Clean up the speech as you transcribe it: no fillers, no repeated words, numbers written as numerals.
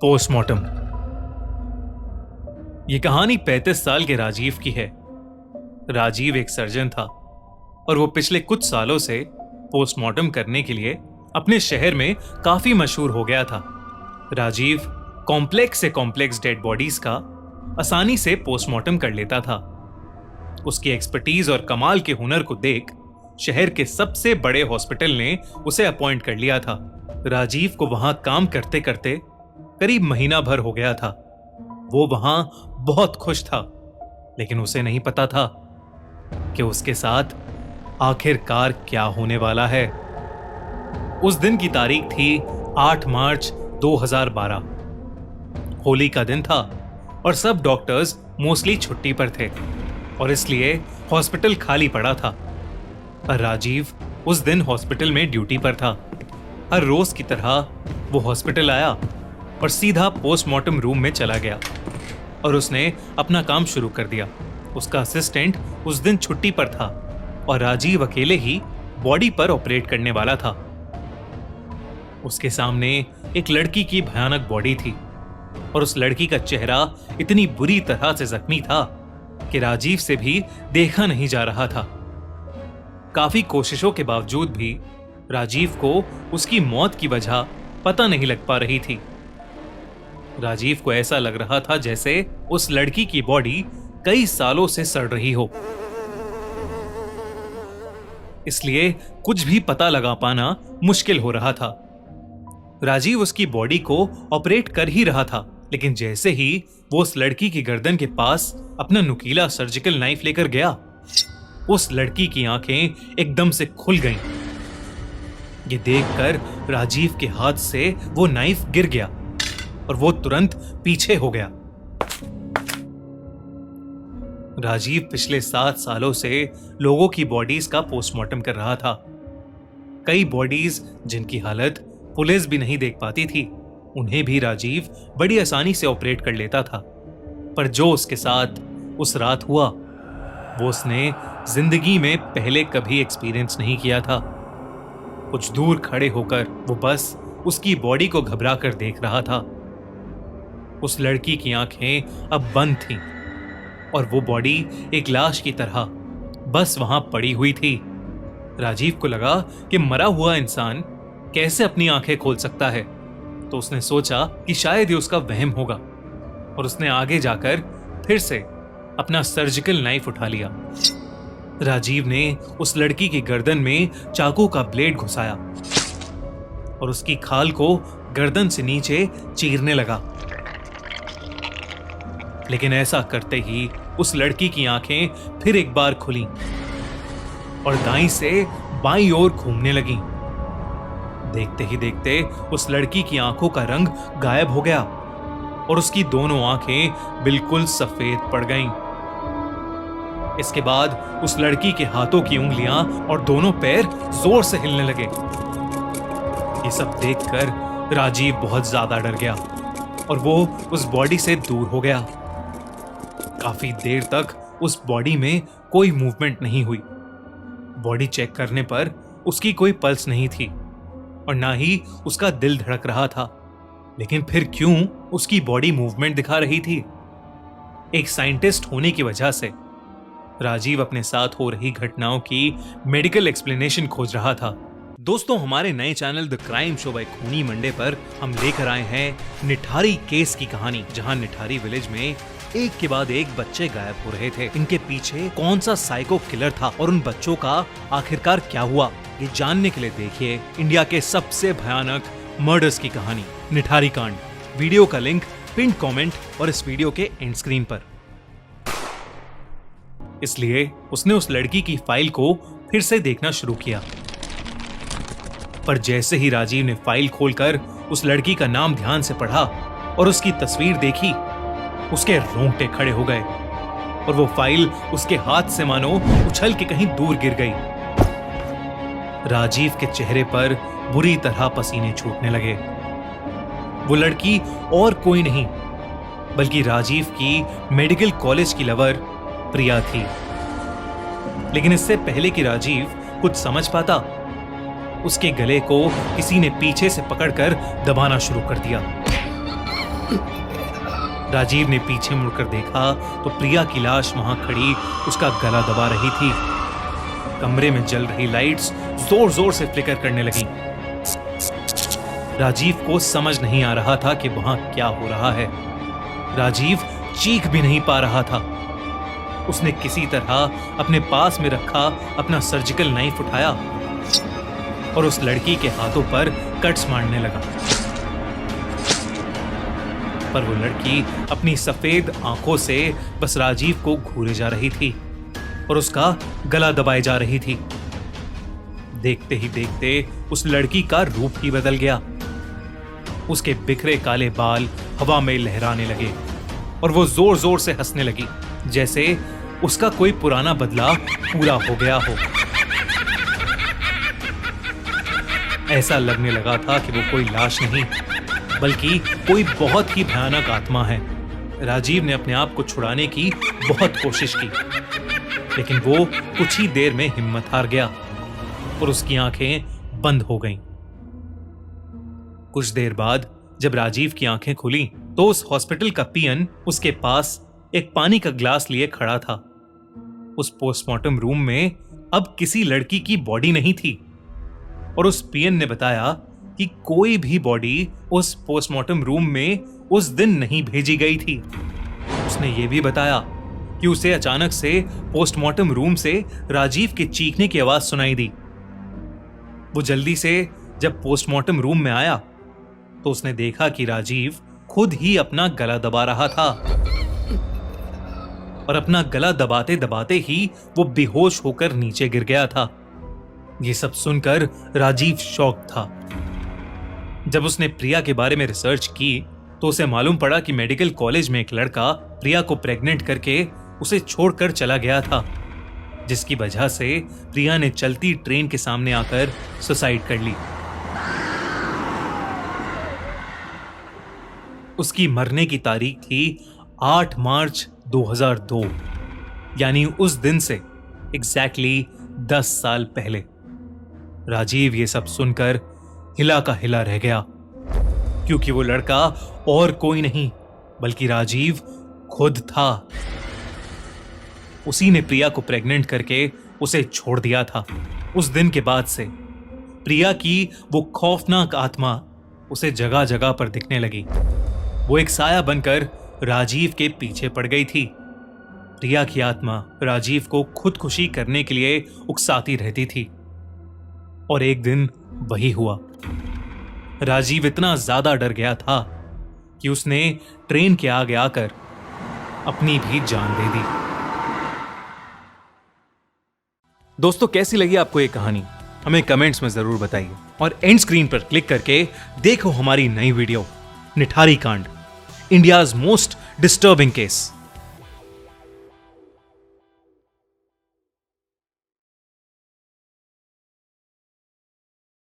Postmortem. यह कहानी 35 साल के राजीव की है। राजीव एक सर्जन था और वो पिछले कुछ सालों से पोस्टमार्टम करने के लिए अपने शहर में काफी मशहूर हो गया था। राजीव कॉम्प्लेक्स से कॉम्प्लेक्स डेड बॉडीज का आसानी से पोस्टमार्टम कर लेता था। उसकी एक्सपर्टीज और कमाल के हुनर को देख शहर के सबसे बड़े हॉस्पिटल ने उसे अपॉइंट कर लिया था। राजीव को वहां काम करते करते करीब महीना भर हो गया था। वो वहां बहुत खुश था, लेकिन उसे नहीं पता था कि उसके साथ आखिरकार क्या होने वाला है। उस दिन की तारीख थी 8 मार्च 2012। होली का दिन था और सब डॉक्टर्स मोस्टली छुट्टी पर थे और इसलिए हॉस्पिटल खाली पड़ा था। पर राजीव उस दिन हॉस्पिटल में ड्यूटी पर था। हर रोज की तरह वो हॉस्पिटल आया और सीधा पोस्टमार्टम रूम में चला गया और उसने अपना काम शुरू कर दिया। उसका असिस्टेंट उस दिन छुट्टी पर था और राजीव अकेले ही बॉडी पर ऑपरेट करने वाला था। उसके सामने एक लड़की की भयानक बॉडी थी और उस लड़की का चेहरा इतनी बुरी तरह से जख्मी था कि राजीव से भी देखा नहीं जा रहा था। काफी कोशिशों के बावजूद भी राजीव को उसकी मौत की वजह पता नहीं लग पा रही थी। राजीव को ऐसा लग रहा था जैसे उस लड़की की बॉडी कई सालों से सड़ रही हो, इसलिए कुछ भी पता लगा पाना मुश्किल हो रहा था। राजीव उसकी बॉडी को ऑपरेट कर ही रहा था, लेकिन जैसे ही वो उस लड़की की गर्दन के पास अपना नुकीला सर्जिकल नाइफ लेकर गया, उस लड़की की आंखें एकदम से खुल गईं। ये देखकर राजीव के हाथ से वो नाइफ गिर गया और वो तुरंत पीछे हो गया। राजीव पिछले 7 सालों से लोगों की बॉडीज का पोस्टमार्टम कर रहा था। कई बॉडीज जिनकी हालत पुलिस भी नहीं देख पाती थी, उन्हें भी राजीव बड़ी आसानी से ऑपरेट कर लेता था। पर जो उसके साथ उस रात हुआ, वो उसने जिंदगी में पहले कभी एक्सपीरियंस नहीं किया था। कुछ दूर खड़े होकर वो बस उसकी बॉडी को घबरा कर देख रहा था। उस लड़की की आंखें अब बंद थीं और वो बॉडी एक लाश की तरह बस वहां पड़ी हुई थी। राजीव को लगा कि मरा हुआ इंसान कैसे अपनी आंखें खोल सकता है, तो उसने सोचा कि शायद ये उसका वहम होगा और उसने आगे जाकर फिर से अपना सर्जिकल नाइफ उठा लिया। राजीव ने उस लड़की की गर्दन में चाकू का ब्लेड घुसाया और उसकी खाल को गर्दन से नीचे चीरने लगा। लेकिन ऐसा करते ही उस लड़की की आंखें फिर एक बार खुली और दाईं से बाईं ओर घूमने लगी। देखते ही देखते उस लड़की की आंखों का रंग गायब हो गया और उसकी दोनों आंखें बिल्कुल सफेद पड़ गईं। इसके बाद उस लड़की के हाथों की उंगलियां और दोनों पैर जोर से हिलने लगे। ये सब देखकर राजीव बहुत ज्यादा डर गया और वो उस बॉडी से दूर हो गया। काफी देर तक उस बॉडी में कोई मूवमेंट नहीं हुई। बॉडी चेक करने पर उसकी कोई पल्स नहीं थी और ना ही उसका दिल धड़क रहा था। लेकिन फिर क्यों उसकी बॉडी मूवमेंट दिखा रही थी? एक साइंटिस्ट होने की वजह से राजीव अपने साथ हो रही घटनाओं की मेडिकल एक्सप्लेनेशन खोज रहा था। दोस्तों, हमारे नए channel the crime show by खूनी मंडे पर हम लेकर आए हैं निठारी केस की कहानी, जहां निठारी विलेज में एक के बाद एक बच्चे गायब हो रहे थे। इनके पीछे कौन सा साइको किलर था और उन बच्चों का आखिरकार क्या हुआ, ये जानने के लिए देखिए इंडिया के सबसे भयानक मर्डर्स की कहानी, निठारी कांड। वीडियो का लिंक पिन कमेंट और इस वीडियो के एंड स्क्रीन पर। इसलिए उसने उस लड़की की फाइल को फिर से देखना शुरू किया। पर जैसे ही राजीव ने फाइल खोलकर उस लड़की का नाम ध्यान से पढ़ा और उसकी तस्वीर देखी, उसके रोंगटे खड़े हो गए और वो फाइल उसके हाथ से मानो उछल के कहीं दूर गिर गई। राजीव के चेहरे पर बुरी तरह पसीने छूटने लगे। वो लड़की और कोई नहीं बल्कि राजीव की मेडिकल कॉलेज की लवर प्रिया थी। लेकिन इससे पहले कि राजीव कुछ समझ पाता, उसके गले को किसी ने पीछे से पकड़कर दबाना शुरू कर दिया। राजीव ने पीछे मुड़कर देखा तो प्रिया की लाश वहां खड़ी उसका गला दबा रही थी। कमरे में जल रही लाइट्स जोर जोर से फ्लिकर करने लगी। राजीव को समझ नहीं आ रहा था कि वहां क्या हो रहा है। राजीव चीख भी नहीं पा रहा था। उसने किसी तरह अपने पास में रखा अपना सर्जिकल नाइफ उठाया और उस लड़की के हाथों पर कट्स मारने लगा। पर वो लड़की अपनी सफेद आंखों से बस राजीव को घूरे जा रही थी और उसका गला दबाए जा रही थी। देखते ही देखते उस लड़की का रूप ही बदल गया। उसके बिखरे काले बाल हवा में लहराने लगे और वो जोर जोर से हंसने लगी, जैसे उसका कोई पुराना बदलाव पूरा हो गया हो। ऐसा लगने लगा था कि वो कोई लाश नहीं बल्कि कोई बहुत ही भयानक आत्मा है। राजीव ने अपने आप को छुड़ाने की बहुत कोशिश की, लेकिन वो कुछ ही देर में हिम्मत हार गया और उसकी आंखें बंद हो गईं। कुछ देर बाद जब राजीव की आंखें खुली तो उस हॉस्पिटल का पीएन उसके पास एक पानी का ग्लास लिए खड़ा था। उस पोस्टमार्टम रूम में अब किसी लड़की की बॉडी नहीं थी और उस पीएन ने बताया कि कोई भी बॉडी उस पोस्टमार्टम रूम में उस दिन नहीं भेजी गई थी। उसने यह भी बताया कि उसे अचानक से पोस्टमार्टम रूम से राजीव के चीखने की आवाज सुनाई दी। वो जल्दी से जब पोस्टमार्टम रूम में आया तो उसने देखा कि राजीव खुद ही अपना गला दबा रहा था और अपना गला दबाते दबाते ही वो बेहोश होकर नीचे गिर गया था। ये सब सुनकर राजीव शॉक था। जब उसने प्रिया के बारे में रिसर्च की तो उसे मालूम पड़ा कि मेडिकल कॉलेज में एक लड़का प्रिया को प्रेग्नेंट करके उसे छोड़कर चला गया था, जिसकी वजह से प्रिया ने चलती ट्रेन के सामने आकर सुसाइड कर ली। उसकी मरने की तारीख थी 8 मार्च 2002, यानी उस दिन से एग्जैक्टली 10 साल पहले। राजीव ये सब सुनकर हिला का हिला रह गया, क्योंकि वो लड़का और कोई नहीं बल्कि राजीव खुद था। उसी ने प्रिया को प्रेग्नेंट करके उसे छोड़ दिया था। उस दिन के बाद से प्रिया की वो खौफनाक आत्मा उसे जगह जगह पर दिखने लगी। वो एक साया बनकर राजीव के पीछे पड़ गई थी। प्रिया की आत्मा राजीव को खुदकुशी करने के लिए उकसाती रहती थी और एक दिन वही हुआ। राजीव इतना ज्यादा डर गया था कि उसने ट्रेन के आगे आकर अपनी भी जान दे दी। दोस्तों, कैसी लगी आपको ये कहानी? हमें कमेंट्स में जरूर बताइए और एंड स्क्रीन पर क्लिक करके देखो हमारी नई वीडियो निठारी कांड, इंडियाज मोस्ट डिस्टर्बिंग केस।